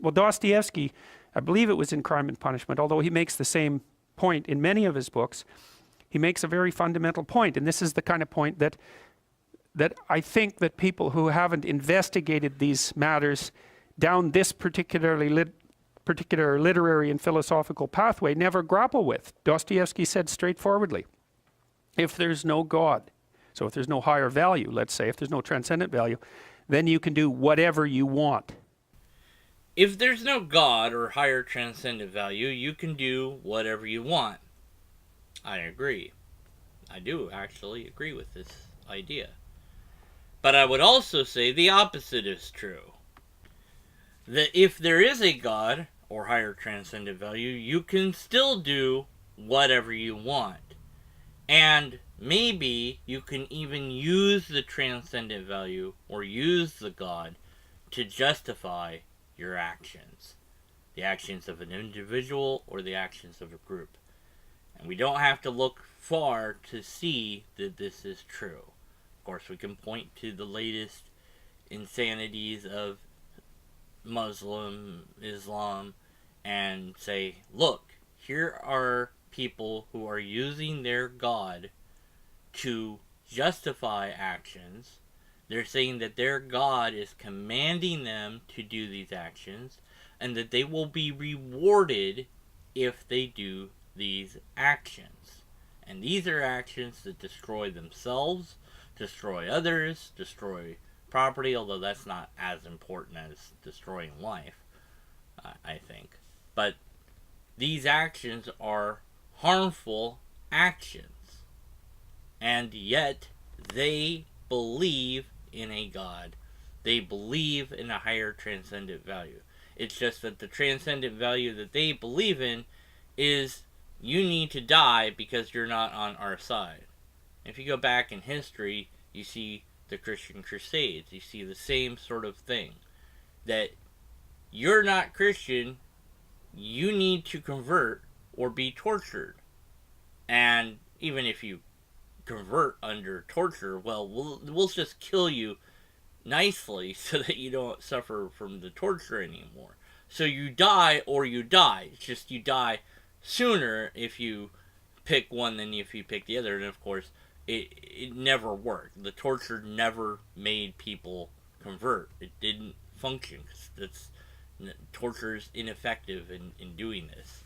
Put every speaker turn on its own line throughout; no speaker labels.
Well, Dostoevsky, I believe it was in Crime and Punishment, although he makes the same point in many of his books, he makes a very fundamental point, and this is the kind of point that I think that people who haven't investigated these matters down this particular literary and philosophical pathway never grapple with. Dostoevsky said straightforwardly, if there's no God, so if there's no higher value, let's say, if there's no transcendent value, then you can do whatever you want.
If there's no God or higher transcendent value, you can do whatever you want. I agree. I do actually agree with this idea. But I would also say the opposite is true. That if there is a God or higher transcendent value, you can still do whatever you want. And maybe you can even use the transcendent value or use the God to justify your actions. The actions of an individual or the actions of a group. And we don't have to look far to see that this is true. Of course, we can point to the latest insanities of Islam, and say, look, here are people who are using their God to justify actions. They're saying that their God is commanding them to do these actions, and that they will be rewarded if they do these actions. And these are actions that destroy themselves, destroy others, destroy property, although that's not as important as destroying life, I think. But these actions are harmful actions. And yet, they believe in a God. They believe in a higher transcendent value. It's just that the transcendent value that they believe in is you need to die because you're not on our side. If you go back in history, you see the Christian Crusades. You see the same sort of thing. That you're not Christian, you need to convert or be tortured. And even if you convert under torture, well, we'll just kill you nicely so that you don't suffer from the torture anymore. So you die or you die. It's just you die sooner if you pick one than if you pick the other. And of course, it never worked. The torture never made people convert. It didn't function because torture is ineffective in doing this.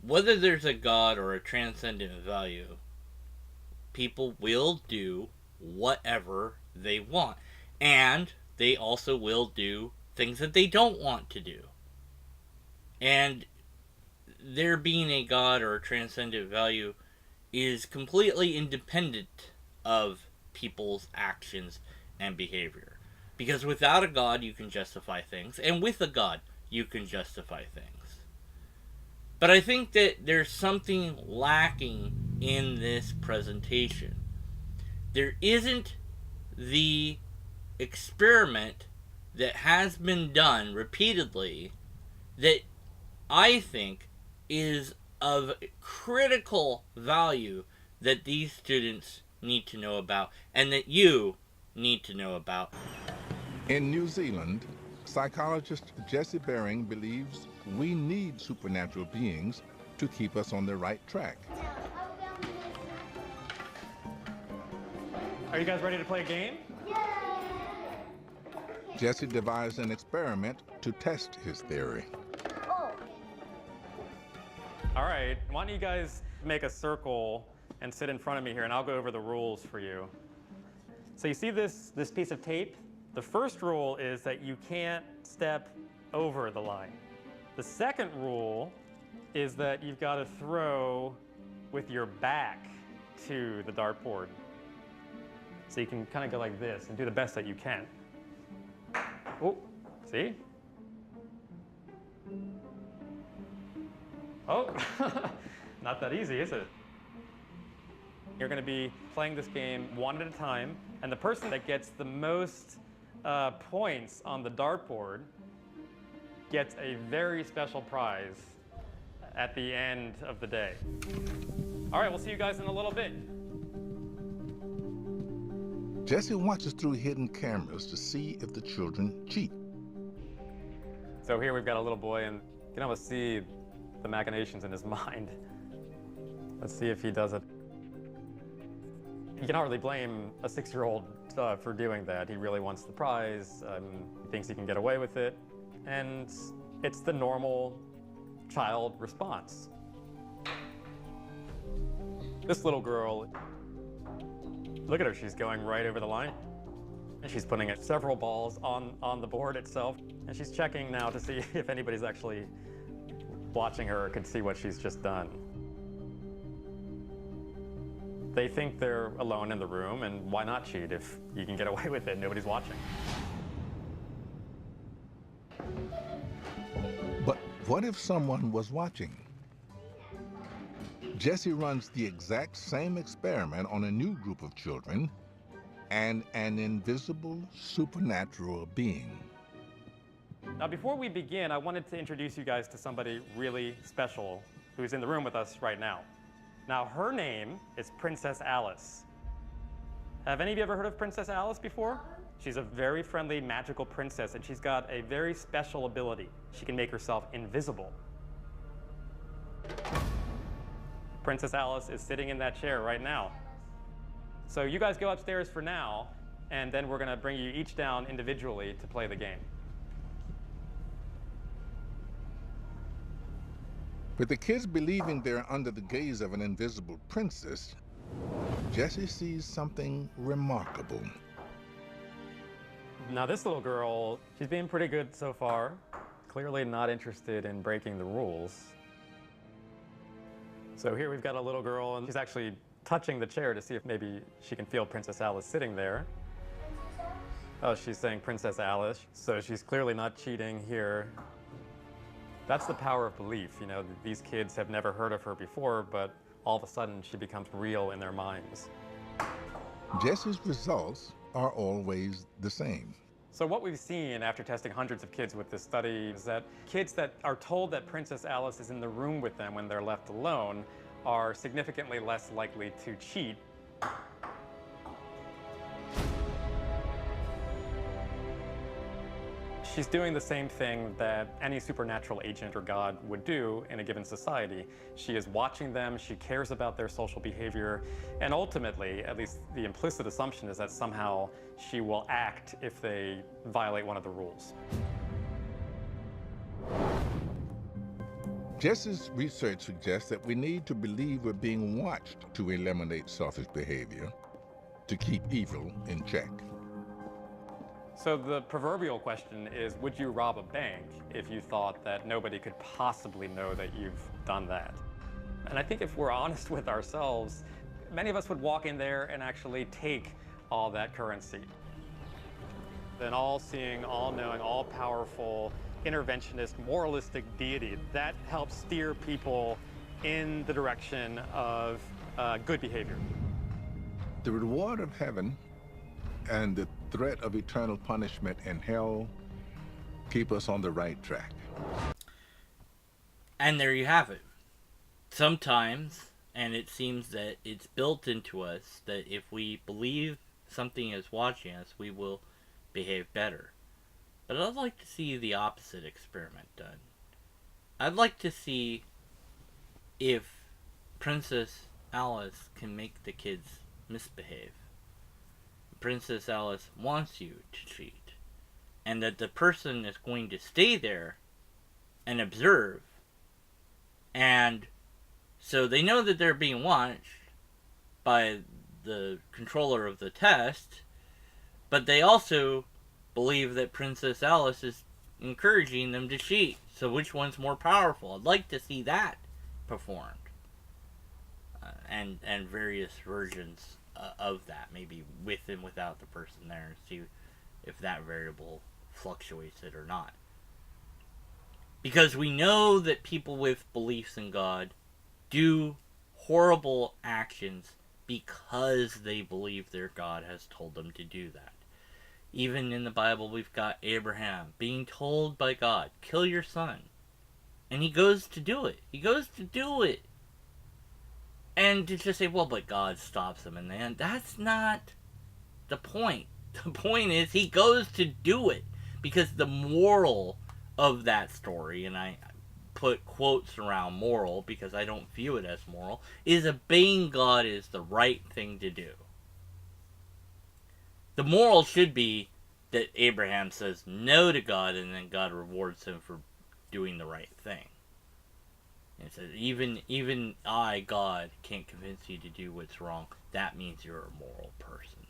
Whether there's a God or a transcendent value, people will do whatever they want. And they also will do things that they don't want to do. And there being a God or a transcendent value is completely independent of people's actions and behavior. Because without a God, you can justify things, and with a God, you can justify things. But I think that there's something lacking in this presentation. There isn't the experiment that has been done repeatedly that I think is of critical value that these students need to know about and that you need to know about.
In New Zealand, psychologist Jesse Bering believes we need supernatural beings to keep us on the right track.
Are you guys ready to play a game?
Jesse devised an experiment to test his theory.
All right, why don't you guys make a circle and sit in front of me here, and I'll go over the rules for you. So you see this piece of tape? The first rule is that you can't step over the line. The second rule is that you've got to throw with your back to the dartboard. So you can kind of go like this and do the best that you can. Oh, see? Oh, not that easy, is it? You're going to be playing this game one at a time, and the person that gets the most points on the dartboard gets a very special prize at the end of the day. All right, we'll see you guys in a little bit.
Jesse watches through hidden cameras to see if the children cheat.
So here we've got a little boy, and you can almost see the machinations in his mind. Let's see if he does it. You can hardly blame a 6-year-old for doing that. He really wants the prize, he thinks he can get away with it, and it's the normal child response. This little girl, look at her, she's going right over the line. And she's putting several balls on the board itself, and she's checking now to see if anybody's actually watching her or could see what she's just done. They think they're alone in the room, and why not cheat if you can get away with it, nobody's watching.
But what if someone was watching? Jesse runs the exact same experiment on a new group of children and an invisible supernatural being.
Now, before we begin, I wanted to introduce you guys to somebody really special who's in the room with us right now. Now, her name is Princess Alice. Have any of you ever heard of Princess Alice before? She's a very friendly, magical princess, and she's got a very special ability. She can make herself invisible. Princess Alice is sitting in that chair right now. So you guys go upstairs for now, and then we're going to bring you each down individually to play the game.
With the kids believing they're under the gaze of an invisible princess, Jesse sees something remarkable.
Now this little girl, she's being pretty good so far. Clearly not interested in breaking the rules. So here we've got a little girl, and she's actually touching the chair to see if maybe she can feel Princess Alice sitting there. Oh, she's saying Princess Alice. So she's clearly not cheating here. That's the power of belief. You know, these kids have never heard of her before, but all of a sudden she becomes real in their minds.
Jesse's results are always the same.
So what we've seen after testing hundreds of kids with this study is that kids that are told that Princess Alice is in the room with them when they're left alone are significantly less likely to cheat. She's doing the same thing that any supernatural agent or god would do in a given society. She is watching them, she cares about their social behavior, and ultimately, at least the implicit assumption is that somehow she will act if they violate one of the rules.
Jesse's research suggests that we need to believe we're being watched to eliminate selfish behavior, to keep evil in check.
So the proverbial question is, would you rob a bank if you thought that nobody could possibly know that you've done that? And I think if we're honest with ourselves, many of us would walk in there and actually take all that currency. An all-seeing, all-knowing, all-powerful, interventionist, moralistic deity that helps steer people in the direction of good behavior.
The reward of heaven and the threat of eternal punishment in hell keep us on the right track.
And there you have it. Sometimes, and it seems that it's built into us, that if we believe something is watching us, we will behave better. But I'd like to see the opposite experiment done. I'd like to see if Princess Alice can make the kids misbehave. Princess Alice wants you to cheat, and that the person is going to stay there and observe, and so they know that they're being watched by the controller of the test, but they also believe that Princess Alice is encouraging them to cheat. So which one's more powerful? I'd like to see that performed, and various versions of that, maybe with and without the person there, and see if that variable fluctuates it or not. Because we know that people with beliefs in God do horrible actions because they believe their God has told them to do that. Even in the Bible, we've got Abraham being told by God, kill your son. And he goes to do it. He goes to do it. And to just say, well, but God stops him in the end, that's not the point. The point is he goes to do it because the moral of that story, and I put quotes around moral because I don't view it as moral, is obeying God is the right thing to do. The moral should be that Abraham says no to God, and then God rewards him for doing the right thing. And it says, even I, God, can't convince you to do what's wrong. That means you're a moral person,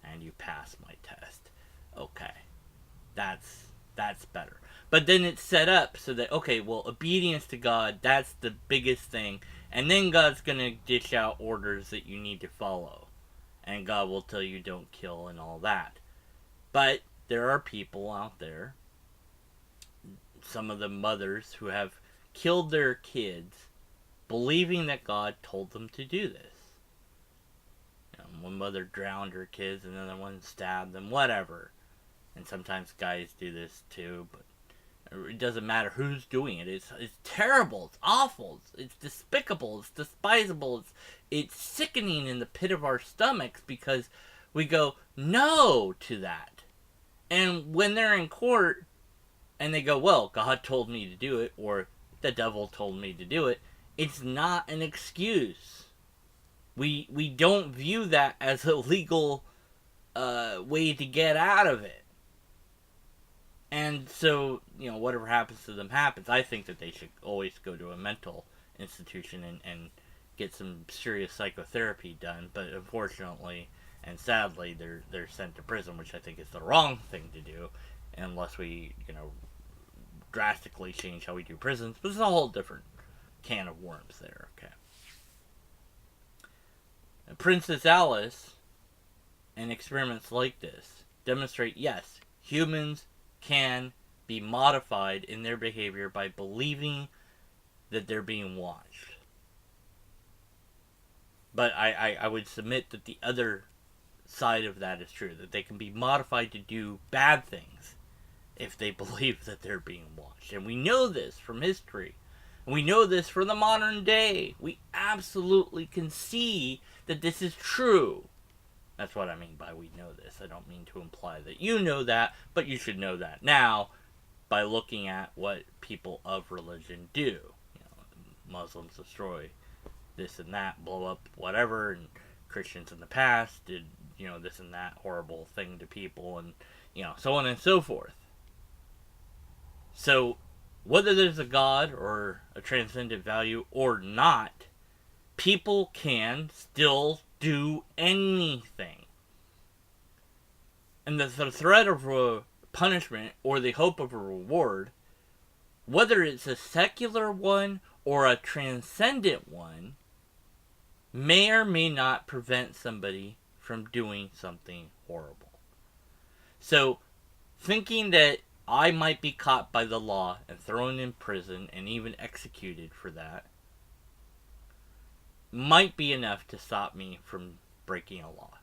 and you pass my test. Okay, that's better. But then it's set up so that, okay, well, obedience to God, that's the biggest thing, and then God's gonna dish out orders that you need to follow, and God will tell you don't kill and all that. But there are people out there, some of the mothers who have killed their kids believing that God told them to do this. One mother drowned her kids, another one stabbed them, whatever. And sometimes guys do this too, but it doesn't matter who's doing it. It's terrible, it's awful, it's despicable, it's despisable, it's sickening in the pit of our stomachs because we go no to that. And when they're in court and they go, well, God told me to do it, or the devil told me to do it, it's not an excuse. We don't view that as a legal way to get out of it. And so, whatever happens to them happens. I think that they should always go to a mental institution and get some serious psychotherapy done. But unfortunately and sadly, they're sent to prison, which I think is the wrong thing to do, unless we, drastically change how we do prisons. But it's a whole different can of worms there, okay? Princess Alice and experiments like this demonstrate, yes, humans can be modified in their behavior by believing that they're being watched. But I would submit that the other side of that is true, that they can be modified to do bad things if they believe that they're being watched. And we know this from history. And we know this from the modern day. We absolutely can see that this is true. That's what I mean by we know this. I don't mean to imply that you know that, but you should know that now by looking at what people of religion do. Muslims destroy this and that, blow up whatever, and Christians in the past did, this and that horrible thing to people, and, so on and so forth. So, whether there's a God or a transcendent value or not, people can still do anything. And the threat of a punishment or the hope of a reward, whether it's a secular one or a transcendent one, may or may not prevent somebody from doing something horrible. So, thinking that I might be caught by the law and thrown in prison and even executed for that might be enough to stop me from breaking a law.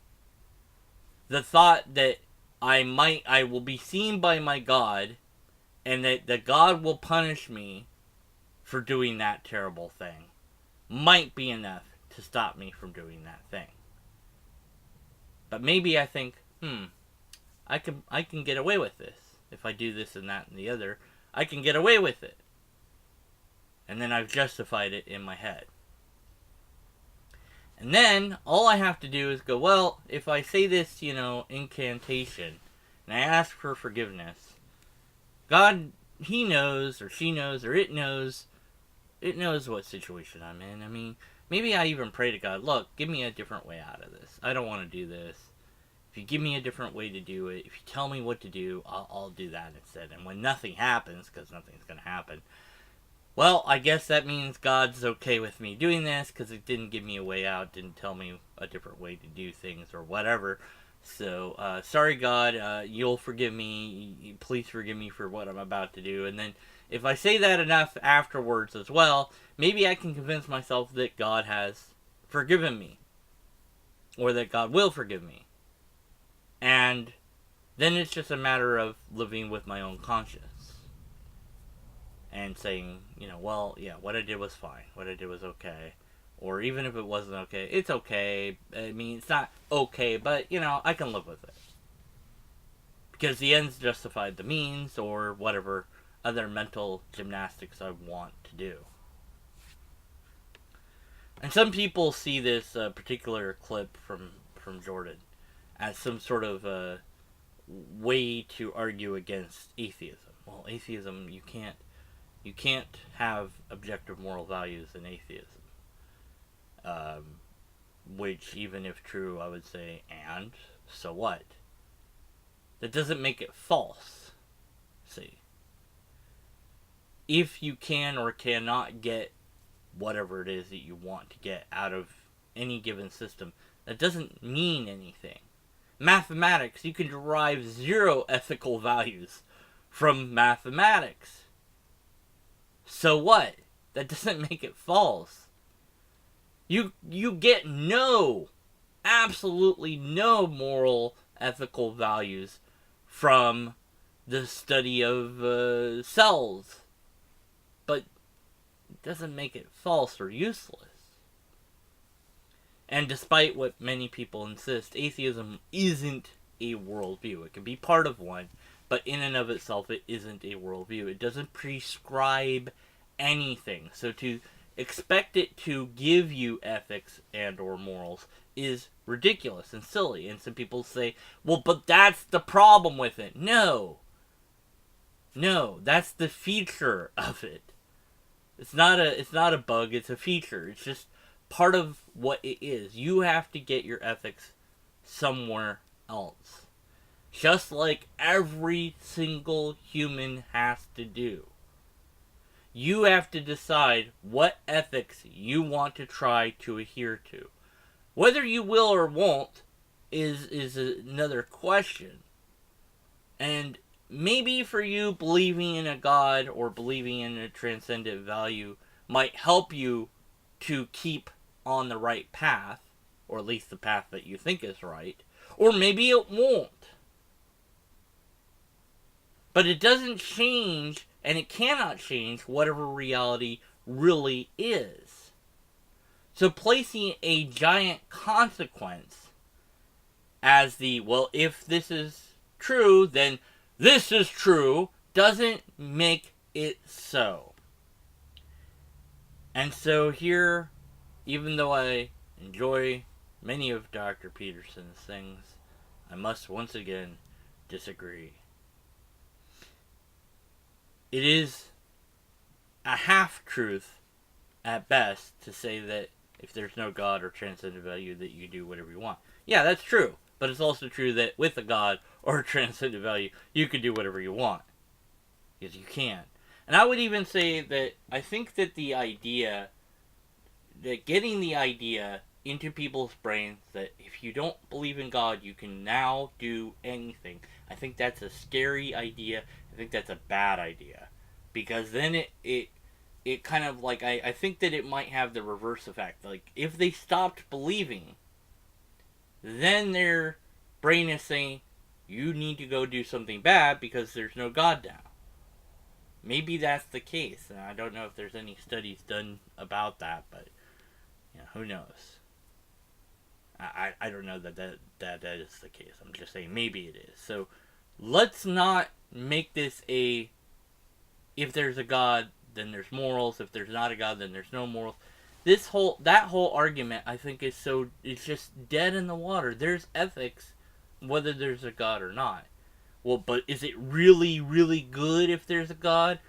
The thought that I will be seen by my God and that God will punish me for doing that terrible thing might be enough to stop me from doing that thing. But maybe I think, I can get away with this. If I do this and that and the other, I can get away with it. And then I've justified it in my head. And then, all I have to do is go, well, if I say this, incantation, and I ask for forgiveness, God, He knows, or she knows, or it knows what situation I'm in. I mean, maybe I even pray to God, look, give me a different way out of this. I don't want to do this. If you give me a different way to do it, if you tell me what to do, I'll do that instead. And when nothing happens, because nothing's going to happen, well, I guess that means God's okay with me doing this, because it didn't give me a way out, didn't tell me a different way to do things, or whatever. So, sorry God, you'll forgive me, please forgive me for what I'm about to do. And then, if I say that enough afterwards as well, maybe I can convince myself that God has forgiven me, or that God will forgive me. And then it's just a matter of living with my own conscience. And saying, well, yeah, what I did was fine. What I did was okay. Or even if it wasn't okay, it's okay. I mean, it's not okay, but, I can live with it. Because the ends justified the means, or whatever other mental gymnastics I want to do. And some people see this particular clip from Jordan as some sort of way to argue against atheism. Well, atheism, you can't have objective moral values in atheism. Which, even if true, I would say, and so what? That doesn't make it false. See, if you can or cannot get whatever it is that you want to get out of any given system, that doesn't mean anything. Mathematics, you can derive 0 ethical values from mathematics. So what? That doesn't make it false. You get absolutely no moral, ethical values from the study of cells. But it doesn't make it false or useless. And despite what many people insist, atheism isn't a worldview. It can be part of one, but in and of itself, it isn't a worldview. It doesn't prescribe anything. So to expect it to give you ethics and or morals is ridiculous and silly. And some people say, well, but that's the problem with it. No, that's the feature of it. It's not a bug, it's a feature. It's just part of what it is. You have to get your ethics somewhere else. Just like every single human has to do. You have to decide what ethics you want to try to adhere to. Whether you will or won't is another question. And maybe for you, believing in a God or believing in a transcendent value might help you to keep on the right path, or at least the path that you think is right, or maybe it won't. But it doesn't change, and it cannot change, whatever reality really is. So placing a giant consequence as the, well, if this is true, then this is true, doesn't make it so. And so here, even though I enjoy many of Dr. Peterson's things, I must once again disagree. It is a half-truth at best to say that if there's no God or transcendent value that you do whatever you want. Yeah, that's true. But it's also true that with a God or a transcendent value, you can do whatever you want. Because you can. And I would even say that I think that the idea, that getting the idea into people's brains that if you don't believe in God, you can now do anything. I think that's a scary idea. I think that's a bad idea. Because then it kind of like, I think that it might have the reverse effect. Like, if they stopped believing, then their brain is saying, you need to go do something bad because there's no God now. Maybe that's the case. And I don't know if there's any studies done about that, but who knows? I don't know that is the case. I'm just saying maybe it is. So let's not make this a, if there's a God, then there's morals. If there's not a God, then there's no morals. That whole argument, I think, it's just dead in the water. There's ethics, whether there's a God or not. Well, but is it really, really good if there's a God?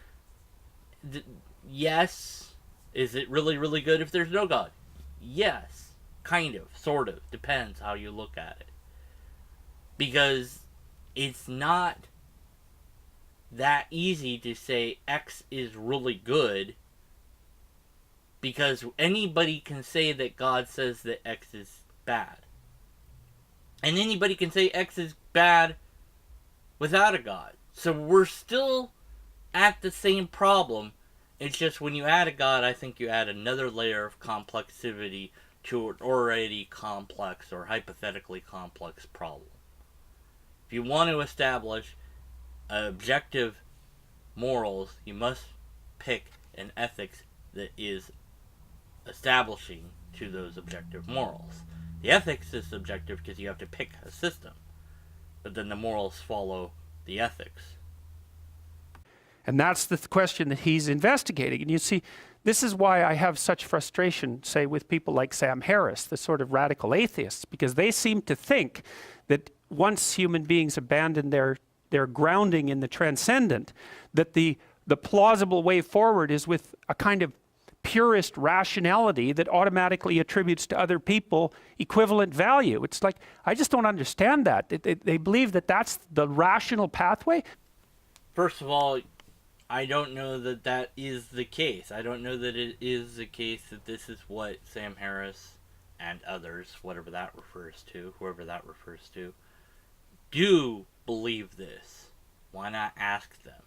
Yes. Is it really, really good if there's no God? Yes. Kind of, sort of. Depends how you look at it. Because it's not that easy to say X is really good, because anybody can say that God says that X is bad. And anybody can say X is bad without a God. So we're still at the same problem. It's just when you add a God, I think you add another layer of complexity to an already complex or hypothetically complex problem. If you want to establish objective morals, you must pick an ethics that is establishing to those objective morals. The ethics is subjective because you have to pick a system, but then the morals follow the ethics.
And that's the question that he's investigating. And you see, this is why I have such frustration, say, with people like Sam Harris, the sort of radical atheists, because they seem to think that once human beings abandon their grounding in the transcendent, that the plausible way forward is with a kind of purist rationality that automatically attributes to other people equivalent value. It's like, I just don't understand that. They believe that that's the rational pathway.
First of all, I don't know that that is the case. I don't know that it is the case that this is what Sam Harris and others, whatever that refers to, whoever that refers to, do believe this. Why not ask them?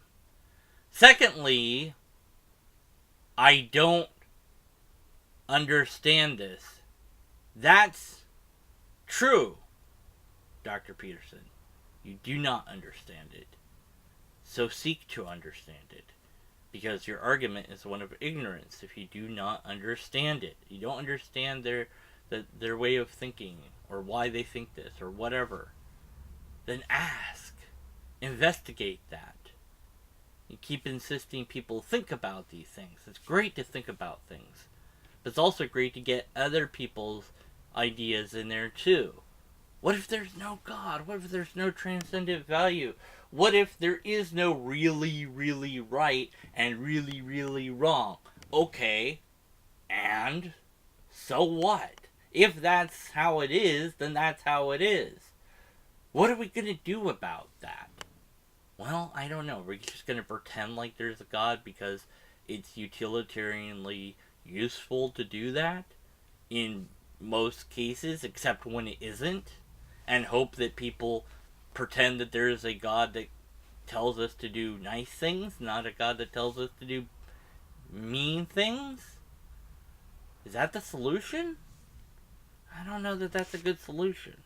Secondly, I don't understand this. That's true, Dr. Peterson. You do not understand it. So seek to understand it. Because your argument is one of ignorance if you do not understand it. You don't understand their way of thinking, or why they think this, or whatever. Then ask. Investigate that. You keep insisting people think about these things. It's great to think about things. But it's also great to get other people's ideas in there too. What if there's no God? What if there's no transcendent value? What if there is no really, really right and really, really wrong? Okay, and so what? If that's how it is, then that's how it is. What are we going to do about that? Well, I don't know. We're just going to pretend like there's a God because it's utilitarianly useful to do that in most cases, except when it isn't, and hope that people pretend that there is a God that tells us to do nice things, not a God that tells us to do mean things? Is that the solution? I don't know that that's a good solution.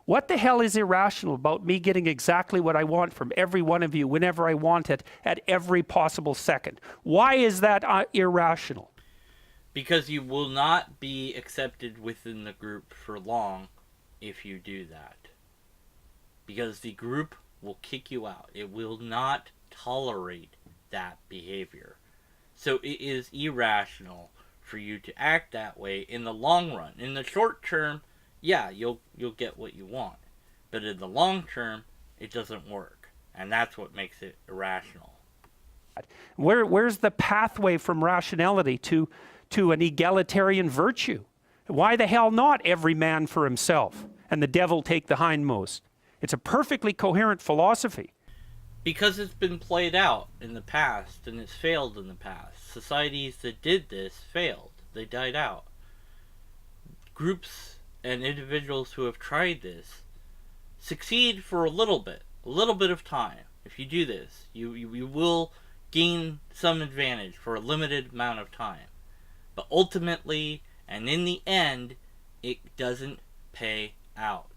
What the hell is irrational about me getting exactly what I want from every one of you whenever I want it at every possible second? Why is that irrational?
Because you will not be accepted within the group for long if you do that. Because the group will kick you out. It will not tolerate that behavior. So it is irrational for you to act that way in the long run. In the short term, yeah, you'll get what you want. But in the long term, it doesn't work. And that's what makes it irrational.
Where's the pathway from rationality to an egalitarian virtue? Why the hell not every man for himself and the devil take the hindmost? It's a perfectly coherent philosophy.
Because it's been played out in the past, and it's failed in the past. Societies that did this failed. They died out. Groups and individuals who have tried this succeed for a little bit of time. If you do this, you will gain some advantage for a limited amount of time. But ultimately, and in the end, it doesn't pay out.